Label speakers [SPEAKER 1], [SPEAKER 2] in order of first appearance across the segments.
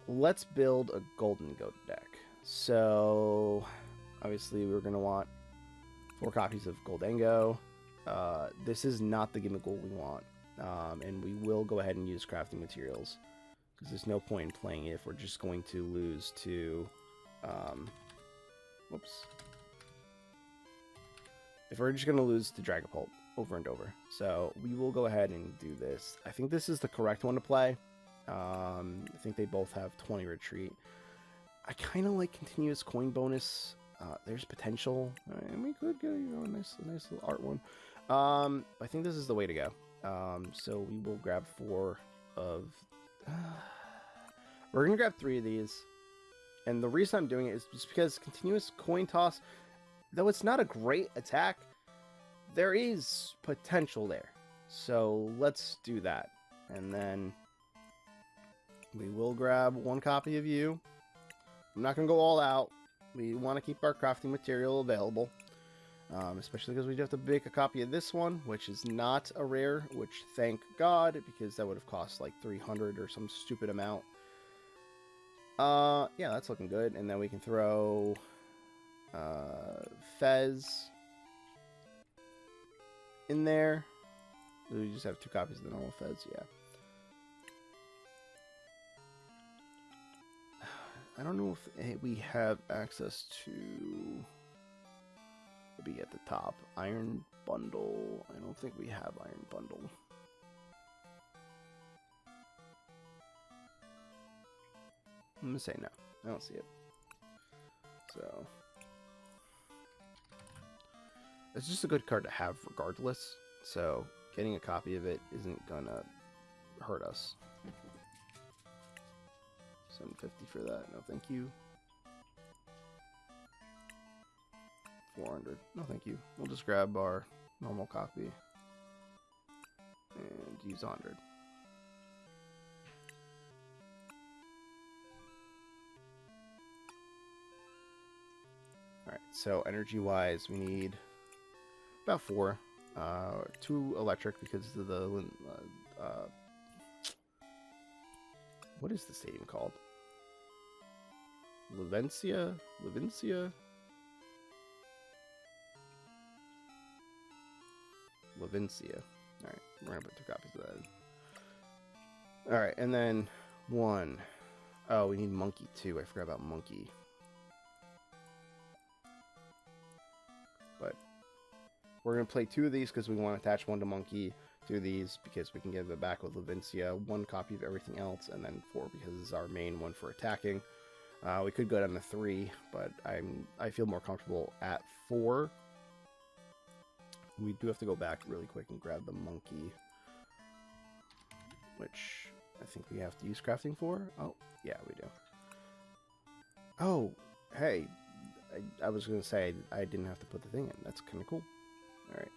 [SPEAKER 1] let's build a Gholdengo deck. So, obviously, we're going to want 4 copies of Gholdengo. This is not the gimmick goal we want. And we will go ahead and use crafting materials, because there's no point in playing it if we're just going to lose to... whoops. If we're just going to lose to Dragapult over and over. So, we will go ahead and do this. I think this is the correct one to play. I think they both have 20 retreat. I kind of like continuous coin bonus. There's potential, and we could get, you know, a nice little art one. I think this is the way to go. So we will grab 4 of... we're gonna grab 3 of these, and the reason I'm doing it is just because continuous coin toss, though it's not a great attack, there is potential there. So let's do that, and then we will grab 1 copy of you. I'm not going to go all out. We want to keep our crafting material available. Especially because we do have to make a copy of this one, which is not a rare, which thank God, because that would have cost like 300 or some stupid amount. Yeah, that's looking good. And then we can throw Fez in there. We just have 2 copies of the normal Fez, yeah. I don't know if we have access to, maybe at the top, Iron Bundle. I don't think we have Iron Bundle. I'm gonna say no. I don't see it. So it's just a good card to have regardless. So getting a copy of it isn't gonna hurt us. 750 for that. No, thank you. 400. No, thank you. We'll just grab our normal copy and use 100. Alright, so energy-wise, we need about 4. 2 electric because of the... what is the stadium called? Levencia? Levencia? Levencia. Alright, we're gonna put 2 copies of that. Alright, and then 1. Oh, we need Monkey too. I forgot about Monkey. But we're gonna play 2 of these because we want to attach 1 to Monkey. 2 of these because we can give it back with Levencia. 1 copy of everything else, and then 4 because this is our main one for attacking. We could go down to 3, but I feel more comfortable at 4. We do have to go back really quick and grab the Monkey, which I think we have to use crafting for. Oh, yeah, we do. Oh, hey, I was gonna say I didn't have to put the thing in. That's kind of cool. All right.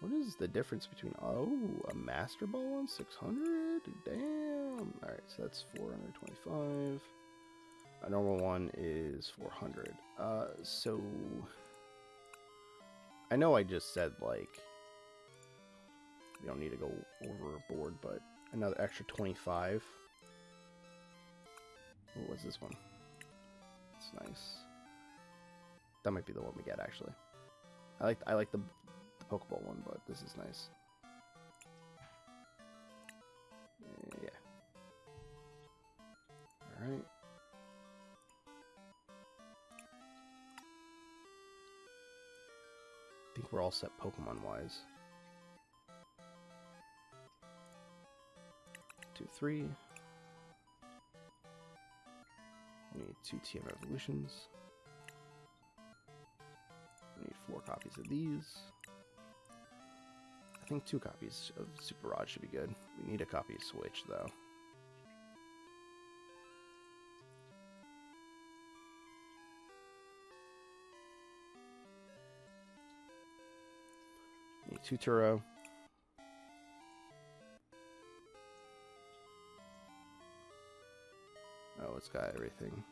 [SPEAKER 1] What is the difference between, a Master Ball on 600? Damn. Alright, so that's 425. A normal one is 400. So I know I just said, like, we don't need to go overboard, but another extra 25. What was this one? It's nice. That might be the one we get, actually. I like the Pokeball one, but this is nice. Yeah. Alright. I think we're all set Pokemon-wise. 2, 3. We need 2 TM Evolutions. We need 4 copies of these. I think 2 copies of Super Rod should be good. We need a copy of Switch, though. Need 2 Turo. Oh, it's got everything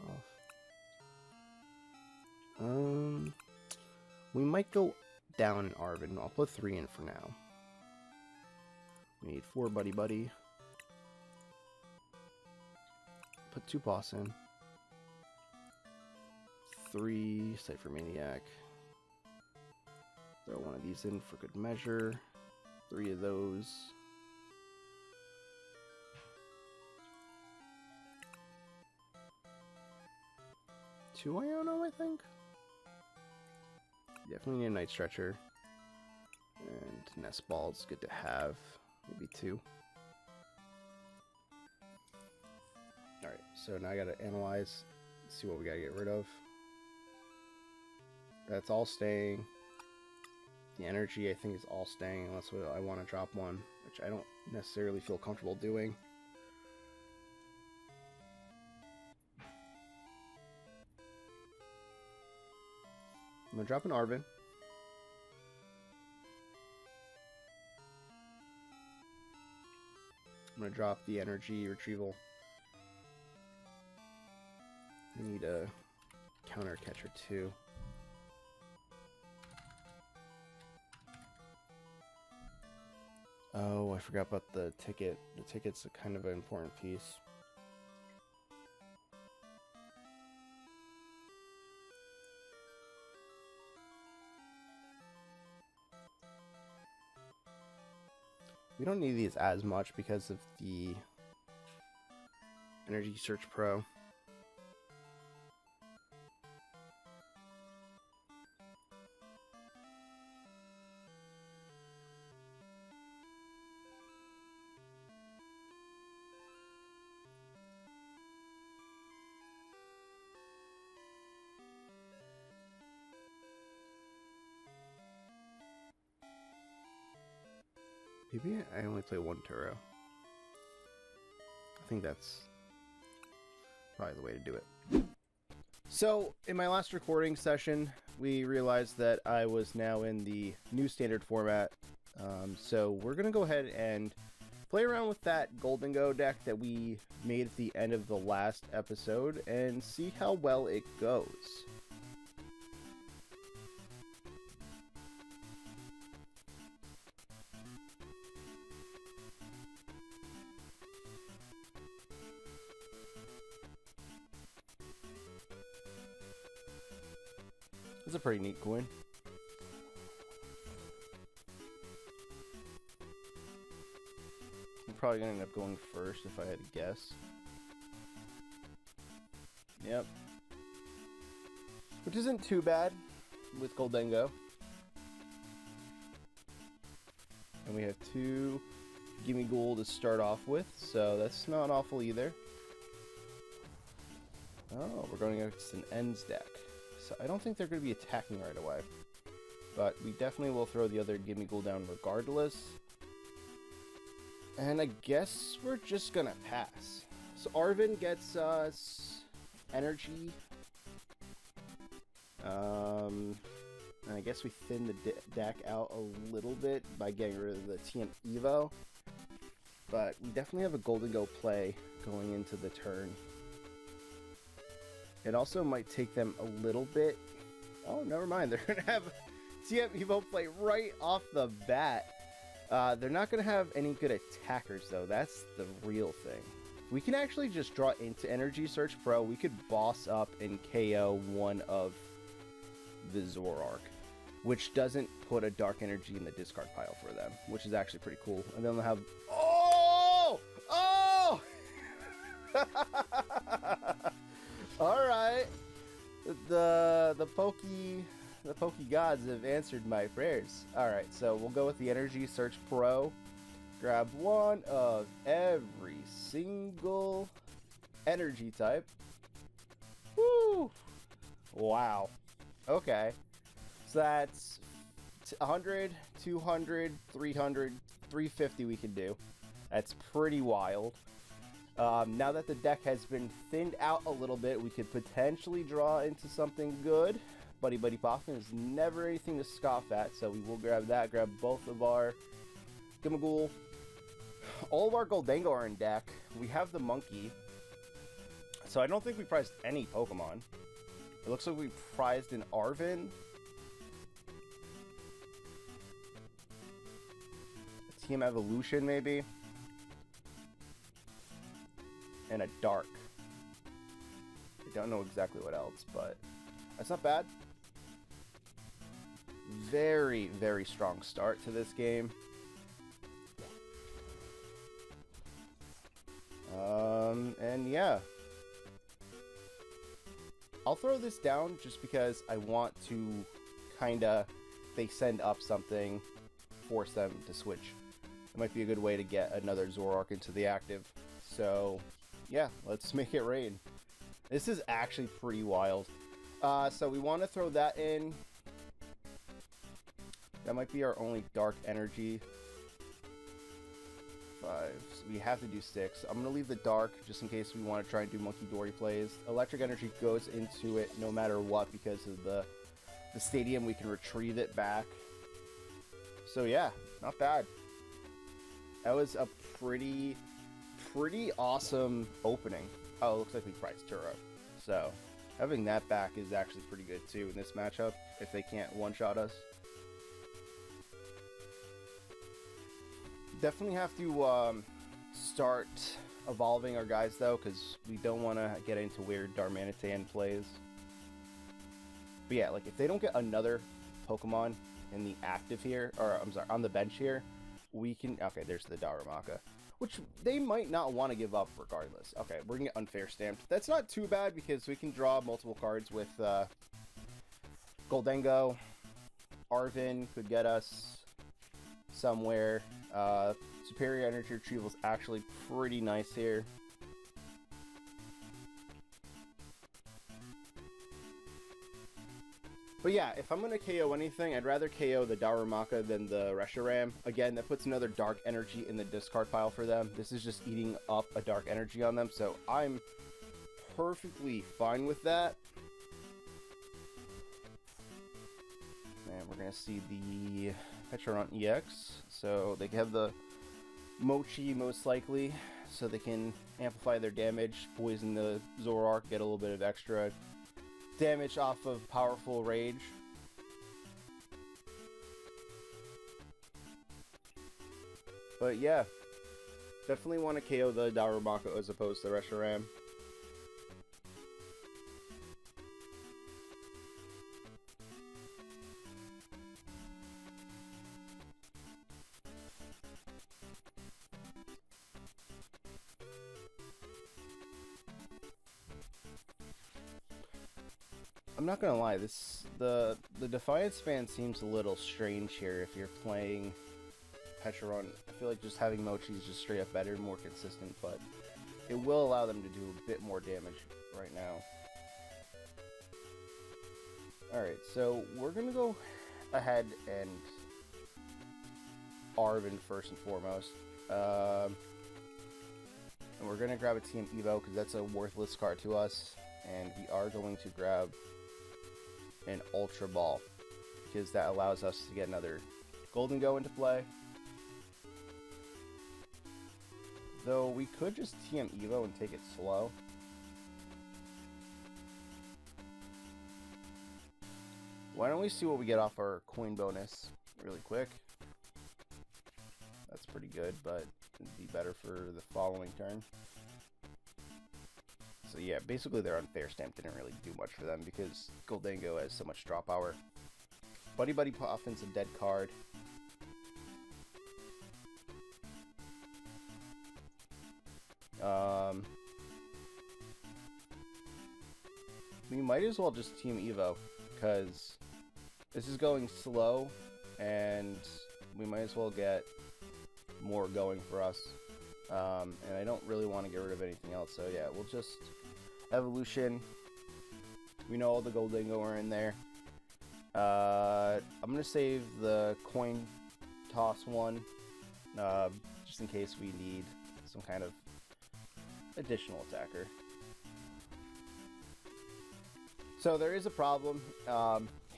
[SPEAKER 1] off. We might go down in Arvin. I'll put 3 in for now. We need 4 Buddy Buddy. put 2 boss in. 3 Cypher Maniac. Throw one of these in for good measure. 3 of those. Two Iono, I think. Definitely need a Night Stretcher. And Nest Ball's good to have. Maybe 2. Alright, so now I gotta analyze, see what we gotta get rid of. That's all staying. The energy, I think, is all staying unless I want to drop one, which I don't necessarily feel comfortable doing. I'm gonna drop an Arven. I'm gonna drop the energy retrieval. I need a counter catcher too. Oh, I forgot about the ticket. The ticket's a kind of an important piece. We don't need these as much because of the Energy Search Pro. Maybe I only play 1 Turo. I think that's probably the way to do it. So, in my last recording session, we realized that I was now in the new standard format. So we're going to go ahead and play around with that Gholdengo deck that we made at the end of the last episode and see how well it goes. It's a pretty neat coin. I'm probably gonna end up going first if I had to guess. Yep. Which isn't too bad with Gholdengo. And we have 2 Gimme Ghoul to start off with, so that's not awful either. Oh, we're going against an Ends deck. So I don't think they're going to be attacking right away. But we definitely will throw the other Gimme Ghoul down regardless. And I guess we're just going to pass. So Arven gets us energy. And I guess we thin the deck out a little bit by getting rid of the TM Evo. But we definitely have a Gholdengo play going into the turn. It also might take them a little bit. Oh, never mind. They're going to have TM Evo play right off the bat. They're not going to have any good attackers, though. That's the real thing. We can actually just draw into Energy Search Pro. We could boss up and KO one of the Zoroark, which doesn't put a Dark Energy in the discard pile for them, which is actually pretty cool. And then they'll have... Oh! Oh! Alright. The Pokey gods have answered my prayers. Alright, so we'll go with the Energy Search Pro. Grab one of every single energy type. Woo! Wow. Okay. So that's 100, 200, 300, 350 we can do. That's pretty wild. Now that the deck has been thinned out a little bit, we could potentially draw into something good. Buddy Buddy Poffin is never anything to scoff at, so we will grab that. Grab both of our Gimaghoul. All of our Gholdengo are in deck. We have the Monkey. So I don't think we prized any Pokemon. It looks like we prized an Arven. A Team Evolution, maybe. And a Dark. don't know exactly what else, but that's not bad. Very, very strong start to this game. And yeah. I'll throw this down just because I want to kinda, they send up something, force them to switch. It might be a good way to get another Zoroark into the active. So yeah, let's make it rain. This is actually pretty wild. So we want to throw that in. That might be our only dark energy. 5. So we have to do 6. I'm going to leave the dark just in case we want to try and do Monkey Dory plays. Electric energy goes into it no matter what because of the stadium. We can retrieve it back. So yeah, not bad. That was a pretty awesome opening. Oh, it looks like we priced Turo. So having that back is actually pretty good too in this matchup if they can't one-shot us. Definitely have to start evolving our guys though, because we don't want to get into weird Darmanitan plays. But yeah, like if they don't get another Pokemon in the active here, or I'm sorry, on the bench here, we can... Okay, there's the Darumaka, which they might not want to give up regardless. Okay, we're gonna get unfair stamped. That's not too bad because we can draw multiple cards with Gholdengo. Arvin could get us somewhere. Superior energy retrieval is actually pretty nice here. But yeah, if I'm going to KO anything, I'd rather KO the Darumaka than the Reshiram. Again, that puts another dark energy in the discard pile for them. This is just eating up a dark energy on them, so I'm perfectly fine with that. And we're going to see the Petron EX, so they can have the Mochi most likely, so they can amplify their damage, poison the Zoroark, get a little bit of extra damage off of powerful rage. But yeah, definitely want to KO the Darumaka as opposed to the Reshiram. I'm not gonna lie, the Defiance span seems a little strange here if you're playing Petron. I feel like just having Mochi is just straight up better, more consistent, but it will allow them to do a bit more damage right now. Alright, so we're gonna go ahead and Arvin first and foremost. And we're gonna grab a TM Evo because that's a worthless card to us. And we are going to grab an Ultra Ball because that allows us to get another Gholdengo into play. Though we could just TM Evo and take it slow. Why don't we see what we get off our coin bonus really quick? That's pretty good, but it'd be better for the following turn. So yeah, basically their unfair stamp didn't really do much for them because Gholdengo has so much draw power. Buddy Buddy Puffin's a dead card. We might as well just Team Evo because this is going slow and we might as well get more going for us. And I don't really want to get rid of anything else, so yeah, we'll just Evolution. We know all the Gholdengo are in there. I'm gonna save the coin toss one, just in case we need some kind of additional attacker. So there is a problem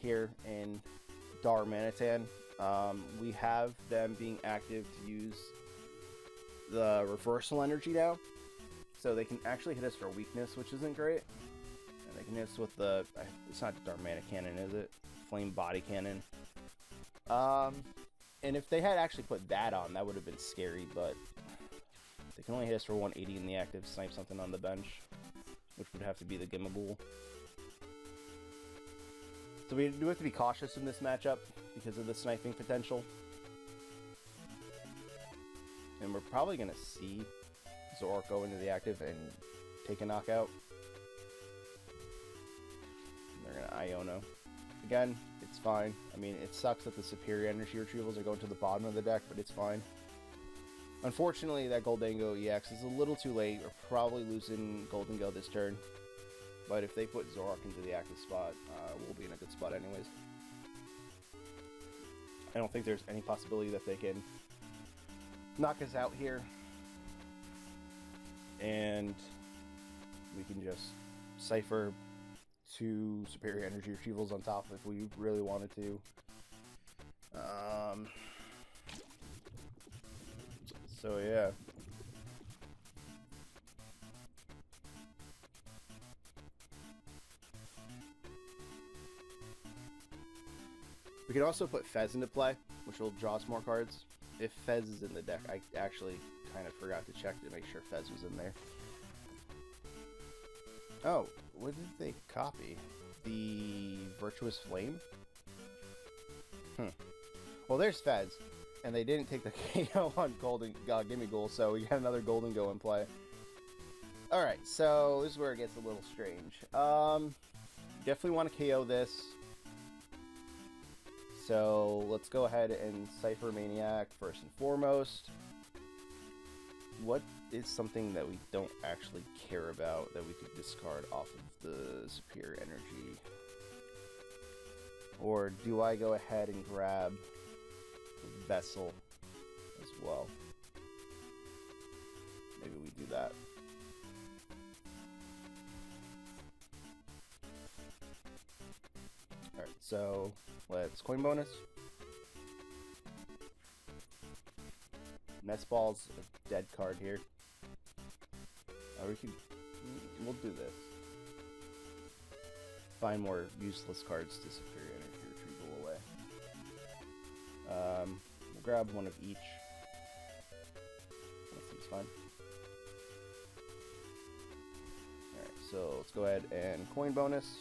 [SPEAKER 1] here in Darmanitan. We have them being active to use the reversal energy now, so they can actually hit us for weakness, which isn't great. And they can hit us with the, it's not Darmanic Cannon, is it? Flame Body Cannon. And if they had actually put that on, that would have been scary, but they can only hit us for 180 in the active, snipe something on the bench. which would have to be the Gimmighoul. So we do have to be cautious in this matchup because of the sniping potential. And we're probably going to see Zoroark go into the active and take a knockout. And they're going to Iono. Again, it's fine. I mean, it sucks that the superior energy retrievals are going to the bottom of the deck, but it's fine. Unfortunately, that Gholdengo EX is a little too late. We're probably losing Gholdengo this turn. But if they put Zoroark into the active spot, we'll be in a good spot anyways. I don't think there's any possibility that they can knock us out here. And we can just Cypher 2 superior energy retrievals on top if we really wanted to. So yeah. We can also put Fez into play, which will draw us more cards. If Fez is in the deck, I actually kind of forgot to check to make sure Fez was in there. Oh, what did they copy? The Virtuous Flame? Well, there's Fez, and they didn't take the KO on Gimmighoul, so we got another Gholdengo in play. Alright, so this is where it gets a little strange. Definitely want to KO this. So let's go ahead and Cypher Maniac first and foremost. What is something that we don't actually care about that we could discard off of the superior energy? Or do I go ahead and grab the Vessel as well? Maybe we do that. Alright, so let's coin bonus. Nest Ball's a dead card here. Or we'll do this. Find more useless cards to superior energy retrieval away. We'll grab one of each. That seems fine. Alright, so let's go ahead and coin bonus.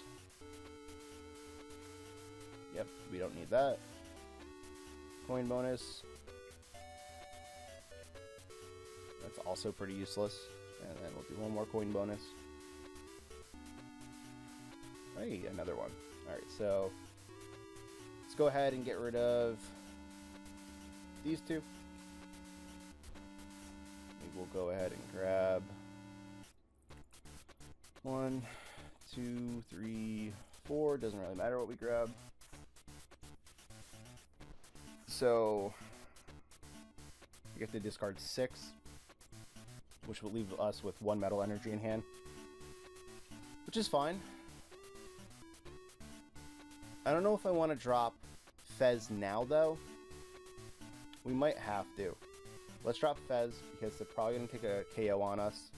[SPEAKER 1] Yep, we don't need that. Coin bonus. That's also pretty useless. And then we'll do one more coin bonus. Hey, another one. Alright, so let's go ahead and get rid of these two. Maybe we'll go ahead and grab 1, 2, 3, 4. Doesn't really matter what we grab. So we get to discard 6, which will leave us with 1 metal energy in hand, which is fine. I don't know if I want to drop Fez now, though. We might have to. Let's drop Fez, because they're probably going to take a KO on us.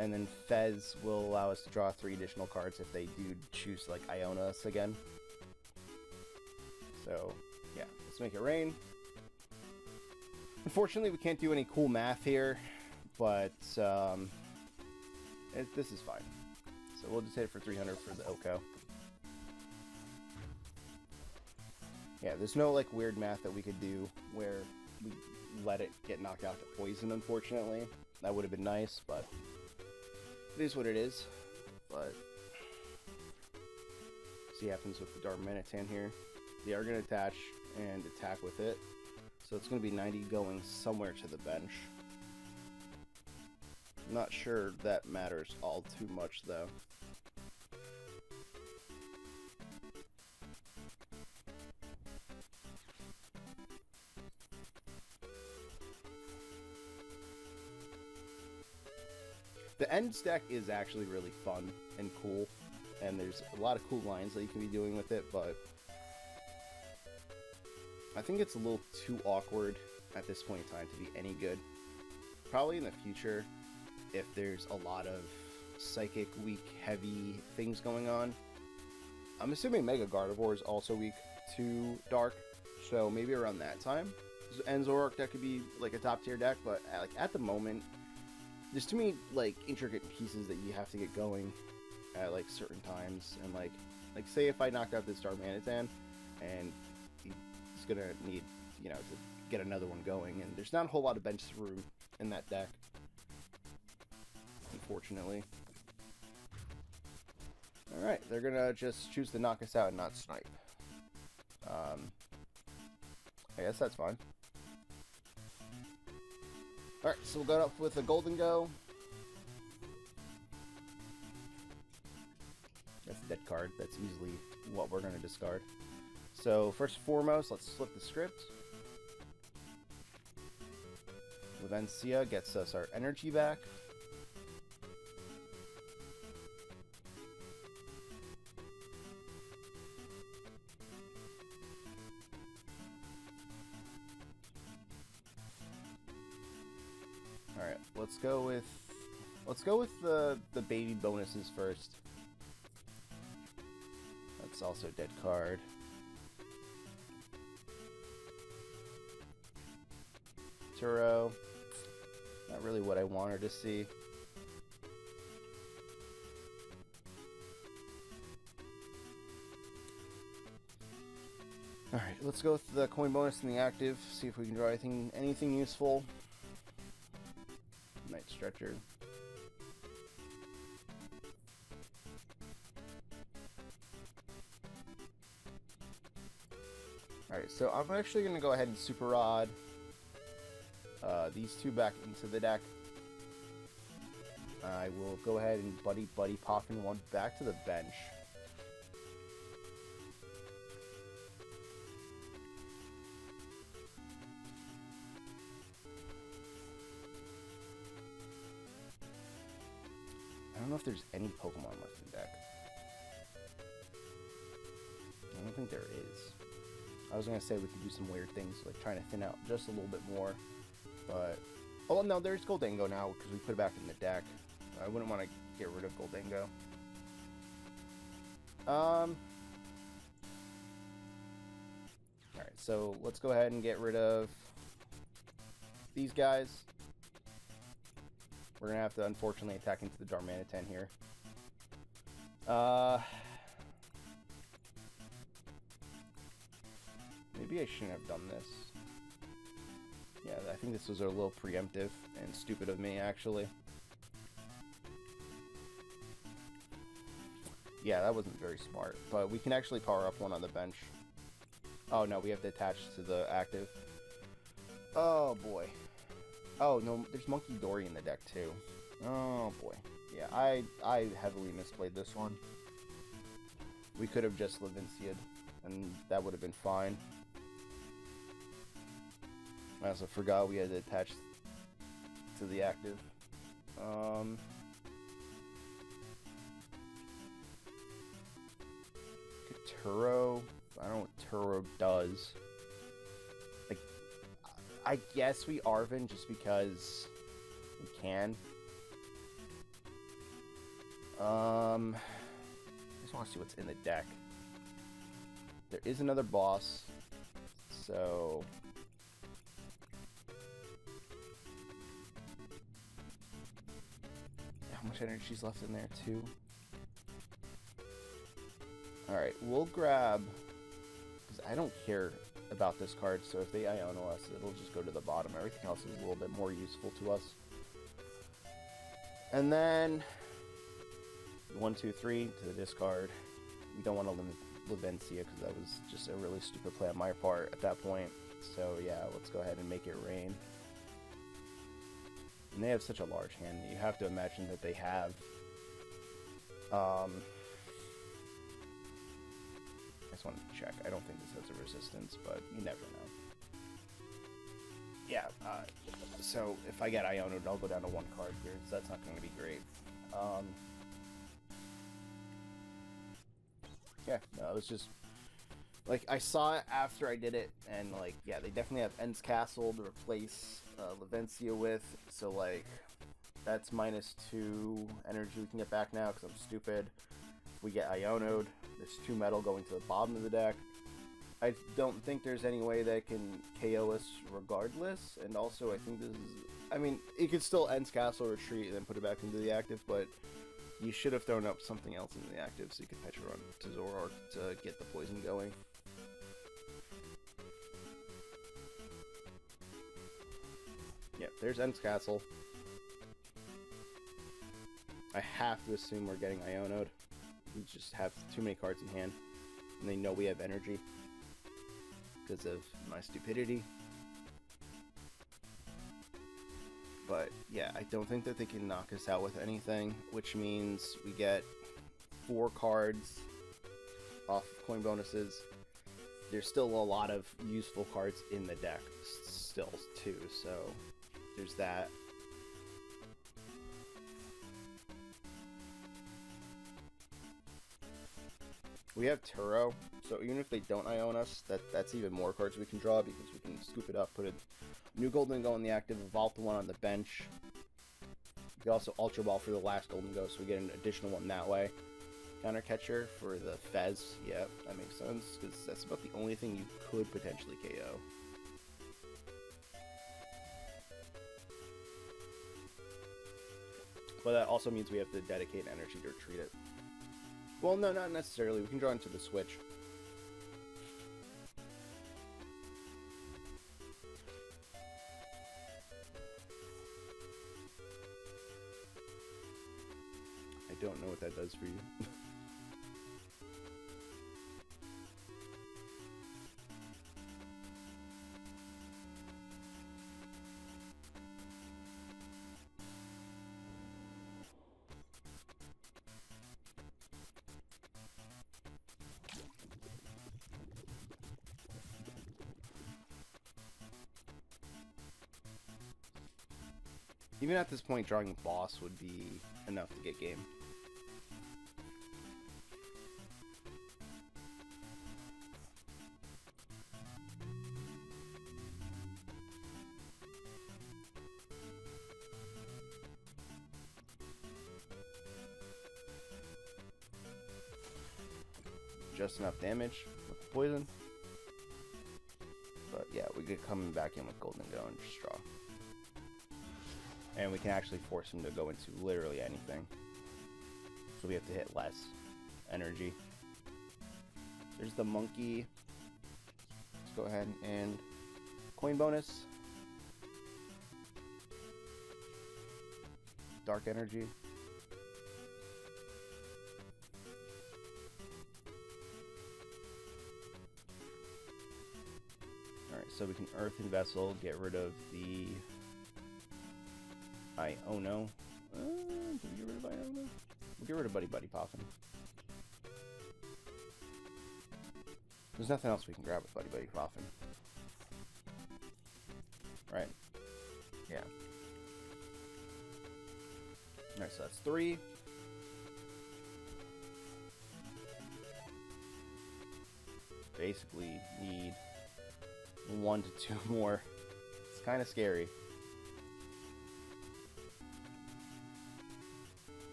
[SPEAKER 1] And then Fez will allow us to draw 3 additional cards if they do choose to, like, Iona us again. So, yeah, let's make it rain. Unfortunately, we can't do any cool math here, but this is fine. So we'll just hit it for 300 for the Oko. Yeah, there's no like weird math that we could do where we let it get knocked out to poison, unfortunately. That would have been nice, but it is what it is. But see what happens with the Darmanitan here. They are going to attach and attack with it. So it's going to be 90 going somewhere to the bench. Not sure that matters all too much, though. The end deck is actually really fun and cool, and there's a lot of cool lines that you can be doing with it, but I think it's a little too awkward at this point in time to be any good. Probably in the future, if there's a lot of psychic weak heavy things going on. I'm assuming Mega Gardevoir is also weak to Dark, so maybe around that time, and Zoroark deck could be like a top tier deck, but like at the moment, there's too many like intricate pieces that you have to get going at like certain times, and like say if I knocked out this Darmanitan, and he's gonna need, you know, to get another one going, and there's not a whole lot of bench room in that deck, unfortunately. Alright, they're gonna just choose to knock us out and not snipe. I guess that's fine. Alright, so we'll go up with a Gholdengo. That's a dead card. That's easily what we're going to discard. So, first and foremost, let's flip the script. Levencia gets us our energy back. Alright, let's go with the baby bonuses first. That's also a dead card. Turo. Not really what I wanted to see. Alright, let's go with the coin bonus in the active, see if we can draw anything useful. Night Stretcher. Alright, so I'm actually going to go ahead and Super Rod these two back into the deck. I will go ahead and Buddy Poppin' one back to the bench. I don't know if there's any Pokemon left in the deck. I don't think there is. I was going to say we could do some weird things, like trying to thin out just a little bit more. But, oh no, there's Gholdengo now, because we put it back in the deck. I wouldn't want to get rid of Gholdengo. Alright, so let's go ahead and get rid of these guys. We're going to have to, unfortunately, attack into the Darmanitan here. Maybe I shouldn't have done this. Yeah, I think this was a little preemptive and stupid of me, actually. Yeah, that wasn't very smart, but we can actually power up one on the bench. Oh no, we have to attach to the active. Oh boy. Oh no, there's Monkey Dory in the deck too. Oh boy. Yeah, I heavily misplayed this one. We could have just Levencia'd, and that would have been fine. I also forgot we had to attach to the active. Turo. I don't know what Turo does. Like, I guess we Arven just because we can. I just want to see what's in the deck. There is another boss, so how much energy's left in there too? Alright, we'll grab, because I don't care about this card, so if they Iono us, it'll just go to the bottom. Everything else is a little bit more useful to us. And then 1, 2, 3 to the discard. We don't want to limit Levencia because that was just a really stupid play on my part at that point. So yeah, let's go ahead and make it rain. And they have such a large hand that you have to imagine that they have I just wanted to check. I don't think this has a resistance, but you never know. Yeah, so if I get Iono'd, I'll go down to 1 card here, so that's not going to be great. Yeah, no, it was just, like, I saw it after I did it, and, like, yeah, they definitely have Ends Castle to replace Levencia with, so, like, that's -2 energy we can get back now, because I'm stupid. If we get Iono'd, there's 2 metal going to the bottom of the deck. I don't think there's any way that can KO us regardless, and also I think this is I mean, you could still end Castle, retreat, and then put it back into the active, but you should have thrown up something else into the active so you could Petra Run to Zoroark to get the poison going. Yep, there's Ends Castle. I have to assume we're getting Iono'd. We just have too many cards in hand, and they know we have energy because of my stupidity. But yeah, I don't think that they can knock us out with anything, which means we get 4 cards off of coin bonuses. There's still a lot of useful cards in the deck still too, so there's that. We have Turo, so even if they don't Ion us, that's even more cards we can draw because we can scoop it up, put a new Gholdengo in the active, evolve the one on the bench. We can also Ultra Ball for the last Gholdengo, so we get an additional one that way. Counter Catcher for the Fez, yeah, that makes sense, because that's about the only thing you could potentially KO. But that also means we have to dedicate energy to retreat it. Well, no, not necessarily. We can draw into the switch. I don't know what that does for you. Even at this point, drawing boss would be enough to get game. Just enough damage with the poison. But yeah, we could come back in with Gholdengo and just draw. And we can actually force him to go into literally anything. So we have to hit less energy. There's the monkey. Let's go ahead and coin bonus. Dark energy. Alright, so we can Earth and Vessel, get rid of the Iono. Did we get rid of Iono? We'll get rid of Buddy Poffin. There's nothing else we can grab with Buddy Poffin. Right. Yeah. Alright, so that's 3. Basically need 1 to 2 more. It's kind of scary.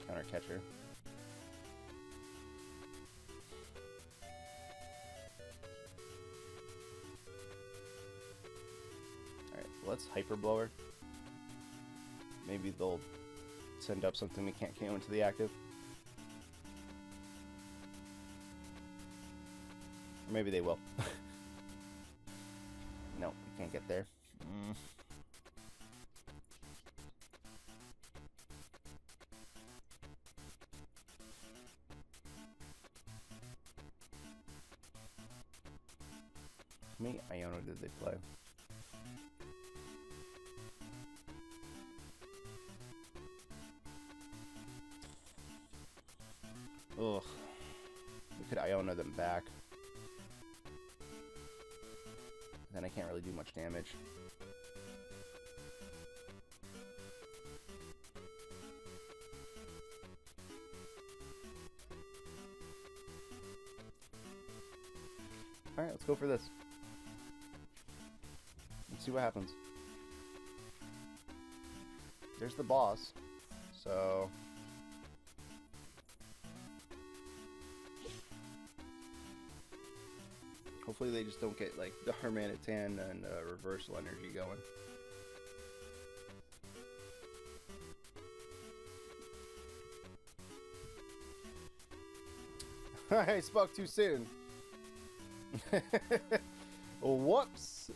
[SPEAKER 1] Counter Catcher. Alright, let's Hyper Blower. Maybe they'll send up something we can't KO into the active. Or maybe they will. No, we can't get there. How many Iono did they play? Ugh. We could Iono them back. Then I can't really do much damage. Alright, let's go for this. Let's see what happens. There's the boss. So Hopefully they just don't get like the Darmanitan and reversal energy going. I spoke too soon. Whoops.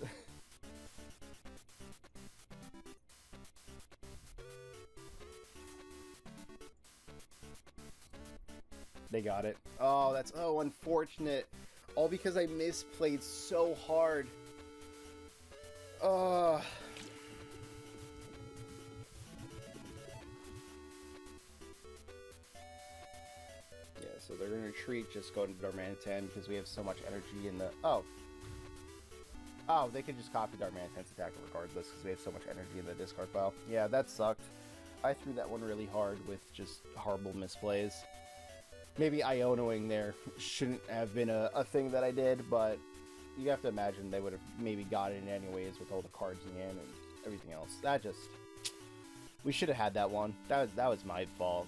[SPEAKER 1] They got it. Oh, that's unfortunate. All because I misplayed so hard. Yeah, so they're gonna retreat, just go into Darmanitan because we have so much energy in the... Oh, they could just copy Darmanitan's attack regardless because we have so much energy in the discard pile. Yeah, that sucked. I threw that one really hard with just horrible misplays. Maybe Ionoing there shouldn't have been a thing that I did, but you have to imagine they would have maybe got it anyways with all the cards in the end and everything else. That just... We should have had that one. That was my fault.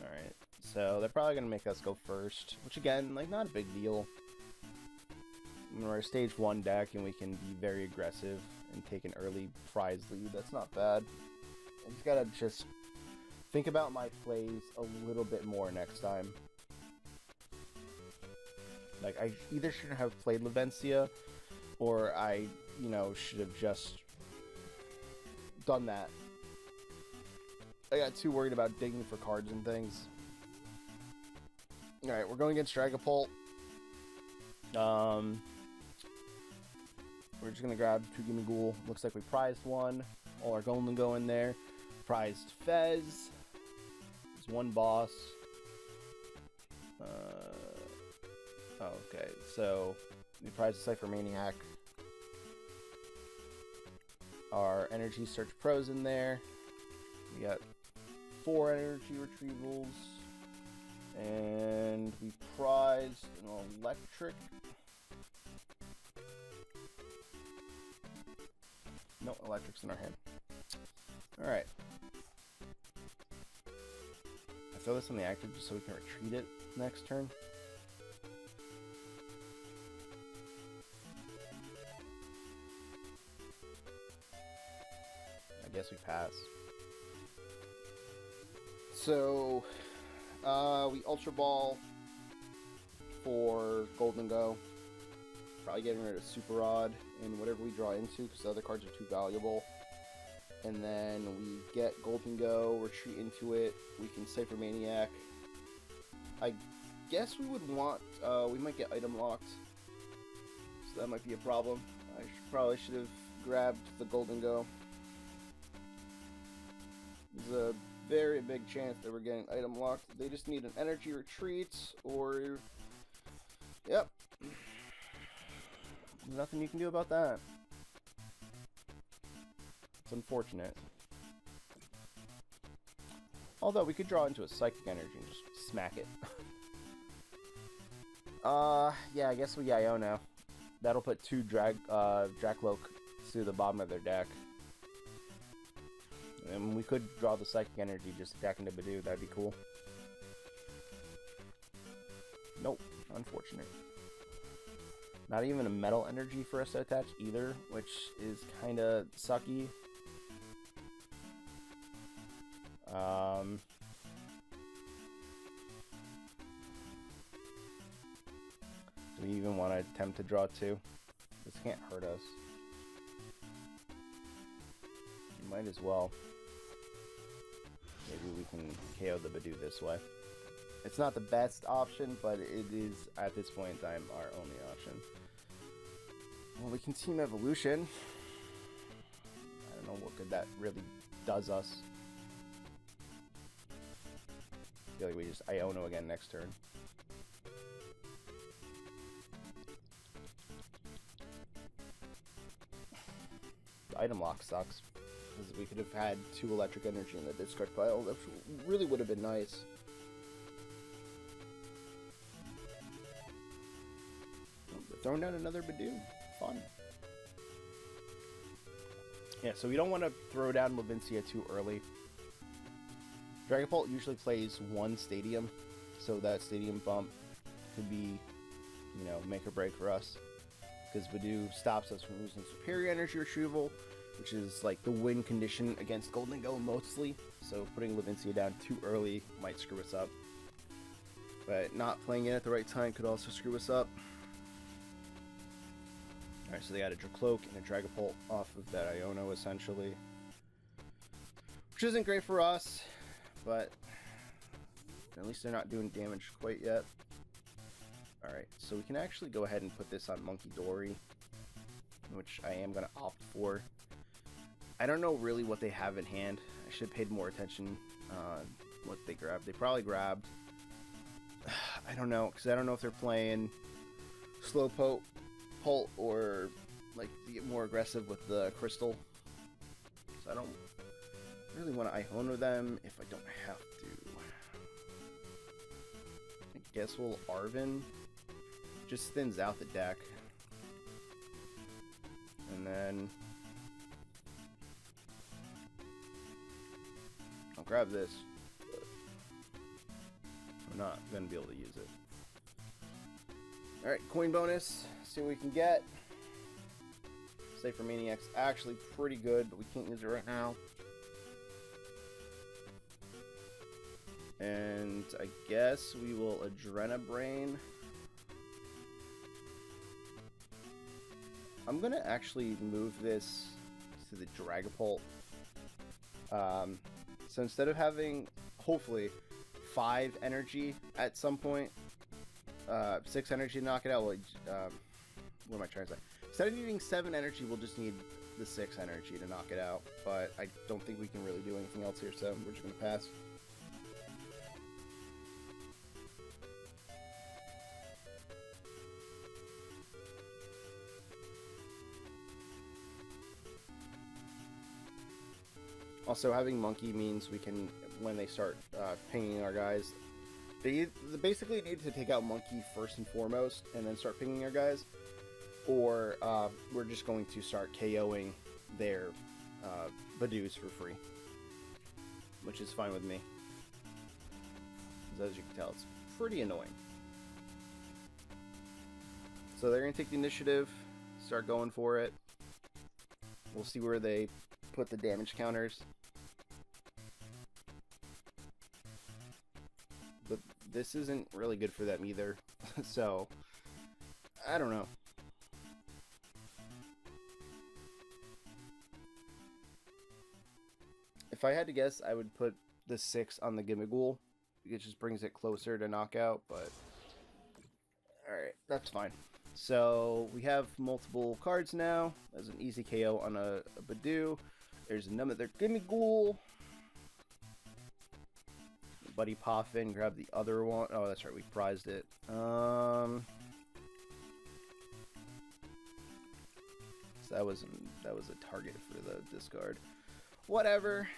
[SPEAKER 1] Alright, so they're probably going to make us go first, which again, like, not a big deal. We're a stage 1 deck and we can be very aggressive and take an early prize lead. That's not bad. I just gotta think about my plays a little bit more next time. Like, I either shouldn't have played Lavencia, or I, should have just done that. I got too worried about digging for cards and things. Alright, we're going against Dragapult. We're just going to grab 2 Gimme Ghoul. Looks like we prized one. All our Gholdengo in there. Prized Fez. There's one boss. Okay, so we prized a Cypher Maniac. Our Energy Search Pros in there. We got 4 energy retrievals. And we prized an electric. No electrics in our hand. Alright. I throw this on the active just so we can retreat it next turn. I guess we pass. So, we Ultra Ball for Gholdengo. Probably getting rid of Super Rod and whatever we draw into because the other cards are too valuable. And then we get Gholdengo, retreat into it. We can Cypher Maniac. I guess we would want, we might get item locked. So that might be a problem. I probably should have grabbed the Gholdengo. There's a very big chance that we're getting item locked. They just need an energy retreat or... Yep. Nothing you can do about that. It's unfortunate. Although we could draw into a Psychic Energy and just smack it. Yeah, I guess we Iono. That'll put 2 Dracloak to the bottom of their deck. And we could draw the Psychic Energy just attacking the Badoo. That'd be cool. Nope. Unfortunate. Not even a Metal Energy for us to attach either, which is kind of sucky. Do we even want to attempt to draw 2? This can't hurt us. Might as well. Maybe we can KO the Badoo this way. It's not the best option, but it is, at this point in time, our only option. Well, we can Team Evolution. I don't know what good that really does us. I feel like we just Iono again next turn. The item lock sucks. Because we could have had 2 electric energy in the discard pile. That really would have been nice. throwing down another Badoo. Fun. Yeah, so we don't want to throw down Levincia too early. Dragapult usually plays one stadium, so that stadium bump could be, you know, make or break for us. Because Badoo stops us from using superior energy retrieval, which is like the win condition against Gholdengo mostly. So putting Levincia down too early might screw us up. But not playing it at the right time could also screw us up. Alright, so they got a Dracloak and a Dragapult off of that Iono, essentially. Which isn't great for us, but at least they're not doing damage quite yet. Alright, so we can actually go ahead and put this on Monkey Dory, which I am going to opt for. I don't know really what they have in hand. I should have paid more attention on what they grabbed. They probably grabbed... I don't know, because I don't know if they're playing Slowpoke or like to get more aggressive with the Crystal. So I don't really want to Iono them if I don't have to. I guess we'll Arven. Just thins out the deck. And then I'll grab this. But I'm not going to be able to use it. Alright, coin bonus. See what we can get. Save for Maniac's actually pretty good, but we can't use it right now. And I guess we will Adrenabrain. I'm gonna actually move this to the Dragapult. So instead of having, hopefully, 5 energy at some point, 6 energy to knock it out, well, what am I trying to say? Instead of needing 7 energy, we'll just need the 6 energy to knock it out. But I don't think we can really do anything else here, so we're just going to pass. Also, having Monkey means we can, when they start pinging our guys, they basically need to take out Monkey first and foremost, and then start pinging our guys. Or we're just going to start KOing their Badoos for free. Which is fine with me. As you can tell, it's pretty annoying. So they're going to take the initiative, start going for it. We'll see where they put the damage counters. But this isn't really good for them either. So, I don't know. If I had to guess, I would put the 6 on the Gimmighoul. It just brings it closer to knockout, but... Alright, that's fine. So, we have multiple cards now. There's an easy KO on a Badoo. There's another Gimmighoul. Buddy Poffin, grab the other one. Oh, that's right, we prized it. So that was a target for the discard. Whatever.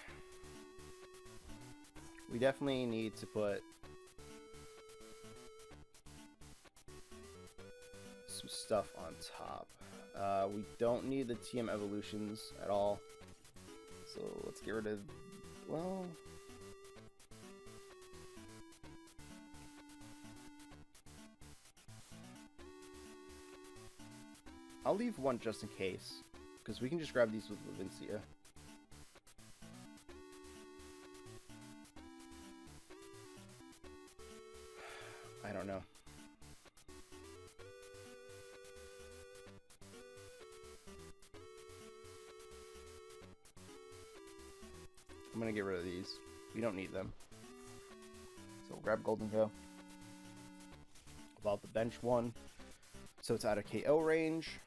[SPEAKER 1] We definitely need to put some stuff on top. We don't need the TM evolutions at all. So let's get rid of, well... I'll leave one just in case, because we can just grab these with Levincia. I don't know. I'm gonna get rid of these. We don't need them. So we'll grab Gholdengo. About the bench one. So it's out of KO range.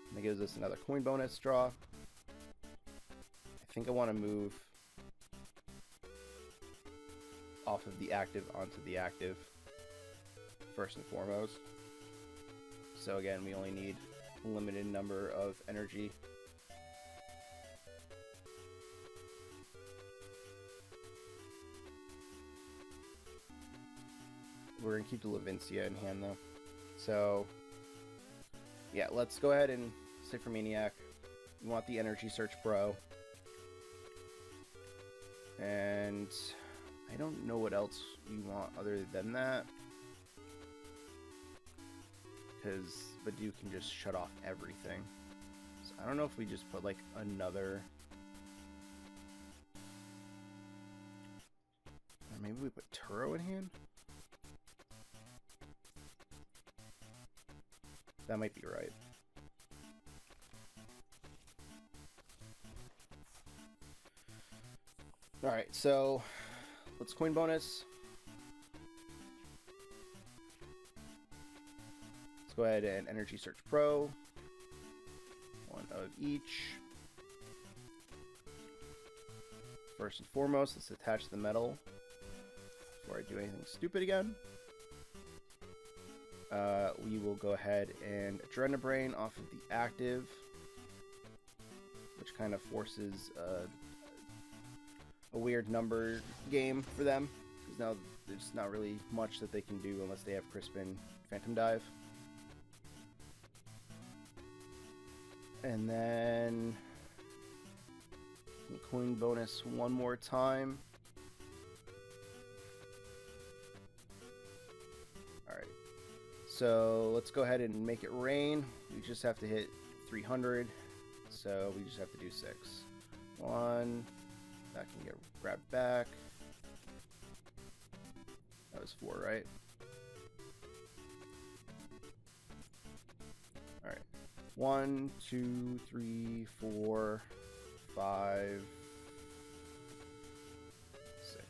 [SPEAKER 1] And that gives us another coin bonus draw. I think I want to move off of the active onto the active first and foremost. So again, we only need a limited number of energy. We're going to keep the Levincia in hand though. So, yeah, let's go ahead and stick for Maniac. We want the Energy Search Pro. And I don't know what else we want other than that. Because Badoo can just shut off everything. So I don't know if we just put like another... Or maybe we put Turo in hand? That might be right. Alright, so let's coin bonus. Let's go ahead and Energy Search Pro. One of each. First and foremost, let's attach the metal before I do anything stupid again. We will go ahead and Adrenabrain off of the active, which kind of forces a weird number game for them, because now there's not really much that they can do unless they have Crispin Phantom Dive. And then coin bonus one more time. Alright, so let's go ahead and make it rain. We just have to hit 300, so we just have to do 6. 1, that can get grabbed back. That was 4, right? Alright. 1, 2, 3, 4, 5, 6.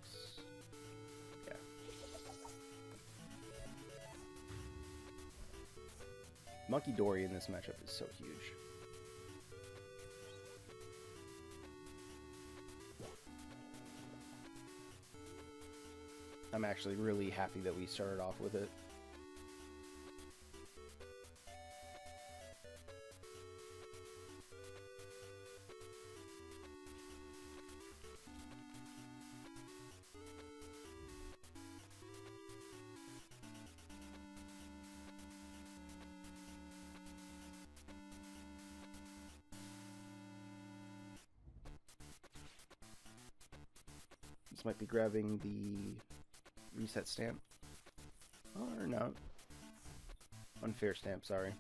[SPEAKER 1] Yeah. Monkey Dory in this matchup is so huge. I'm actually really happy that we started off with it. This might be grabbing the reset stamp. Or no. Unfair stamp, sorry.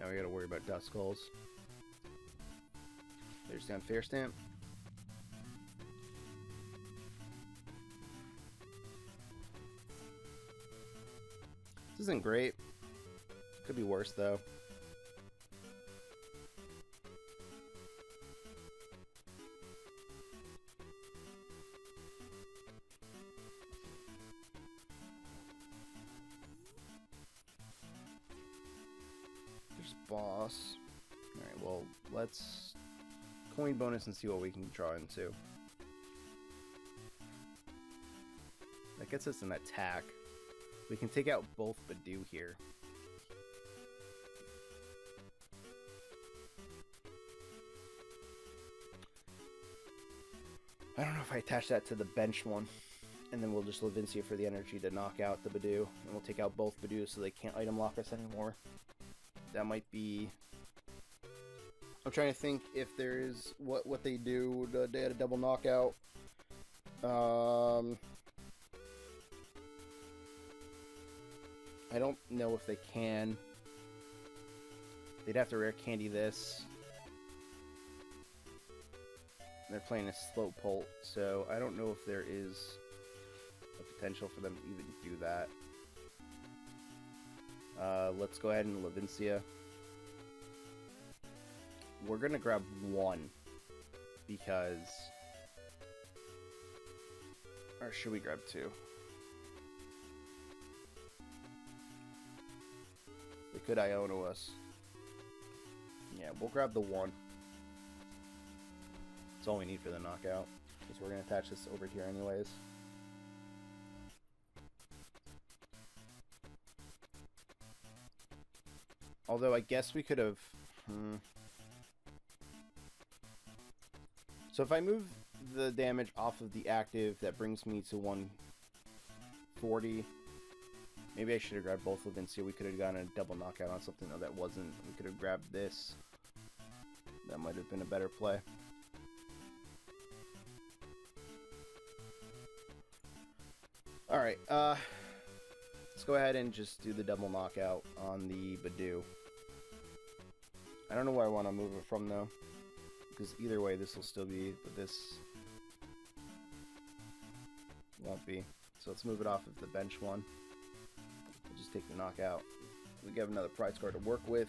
[SPEAKER 1] Now we gotta worry about dust skulls. There's the unfair stamp. This isn't great. Could be worse though. Boss. Alright, well, let's coin bonus and see what we can draw into. That gets us an attack. We can take out both Badoo here. I don't know if I attach that to the bench one. And then we'll just Levincia for the energy to knock out the Badoo. And we'll take out both Badoo so they can't item lock us anymore. That might be... I'm trying to think if there's what they do. They had a double knockout. I don't know if they can. They'd have to rare candy this. They're playing a Slowpoke, so I don't know if there is a potential for them to even do that. Let's go ahead and Levincia. We're gonna grab 1 because... Or should we grab 2? They could Iono us. Yeah, we'll grab the 1. That's all we need for the knockout. Because we're gonna attach this over here anyways. Although I guess we could have... So if I move the damage off of the active. That brings me to 140. Maybe I should have grabbed both Levincia. We could have gotten a double knockout on something. No, that wasn't. We could have grabbed this. That might have been a better play. Alright, let's go ahead and just do the double knockout on the Badoo. I don't know where I want to move it from, though. Because either way, this will still be, but this won't be. So let's move it off of the bench one. We'll just take the knockout. We have another prize card to work with.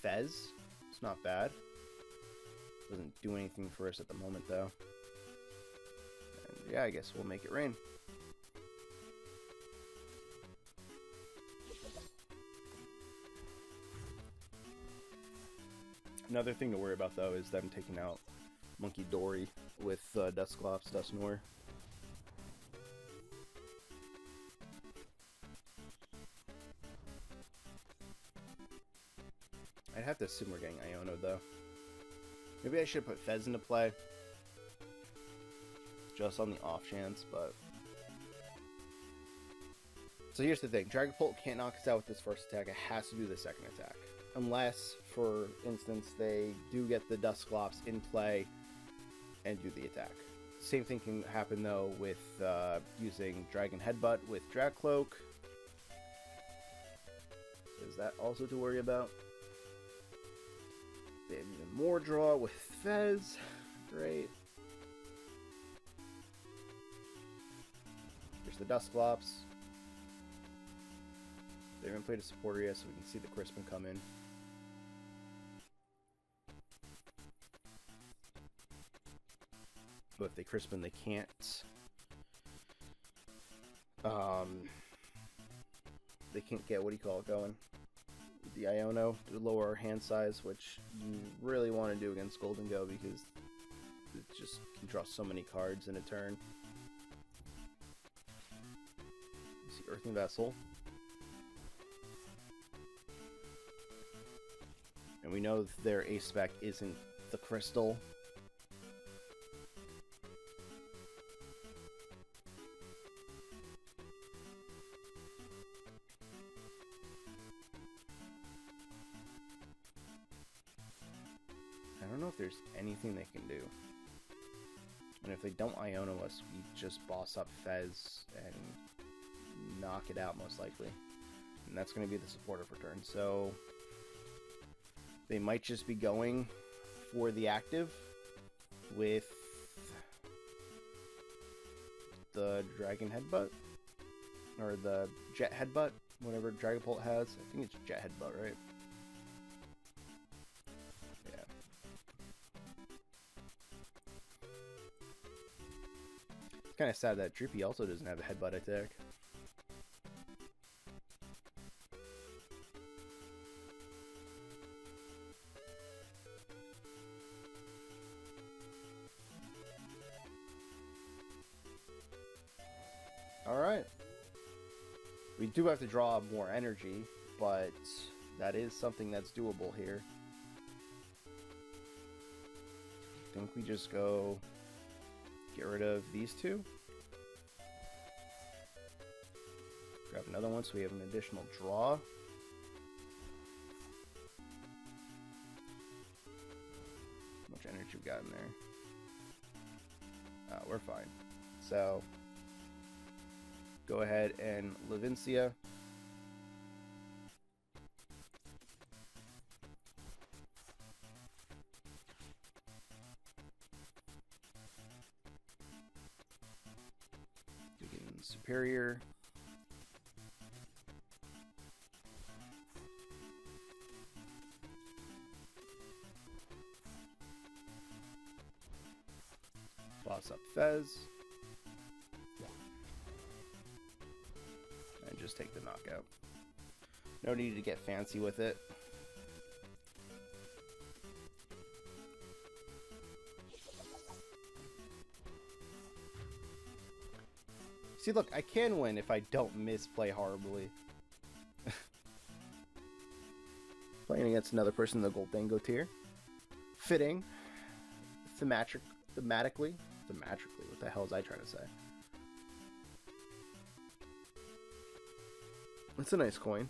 [SPEAKER 1] Fez. It's not bad. Doesn't do anything for us at the moment, though. And yeah, I guess we'll make it rain. Another thing to worry about, though, is them taking out Monkey Dory with Dusknoir. I'd have to assume we're getting Iono, though. Maybe I should put Fez into play. Just on the off chance, but... So here's the thing. Dragapult can't knock us out with this first attack. It has to do the second attack. Unless, for instance, they do get the Dusknoir in play and do the attack. Same thing can happen, though, with using Dragon Headbutt with Dragcloak. Is that also to worry about? They have even more draw with Fez. Great. Here's the Dusknoir. They haven't played a supporter yet, so we can see the Crispin come in. But if they Crispin, they can't. They can't get, what do you call it, going? The Iono to lower our hand size, which you really want to do against Gholdengo because it just can draw so many cards in a turn. You see Earthing Vessel. And we know their ace spec isn't the crystal. I don't know if there's anything they can do. And if they don't Iono us, we just boss up Fez and knock it out most likely. And that's going to be the supporter for turn. So they might just be going for the active with the Dragon Headbutt. Or the Jet Headbutt, whatever Dragapult has. I think it's Jet Headbutt, right? Kind of sad that Droopy also doesn't have a headbutt attack. Alright. We do have to draw more energy, but that is something that's doable here. I think we just go... get rid of these two. Grab another one so we have an additional draw. How much energy we got in there? We're fine. So, go ahead and Levincia. Superior. Boss up Fez. And just take the knockout. No need to get fancy with it. See, look, I can win if I don't misplay horribly. playing against another person in the Gholdengo tier. Fitting. Thematically. What the hell was I trying to say? It's a nice coin.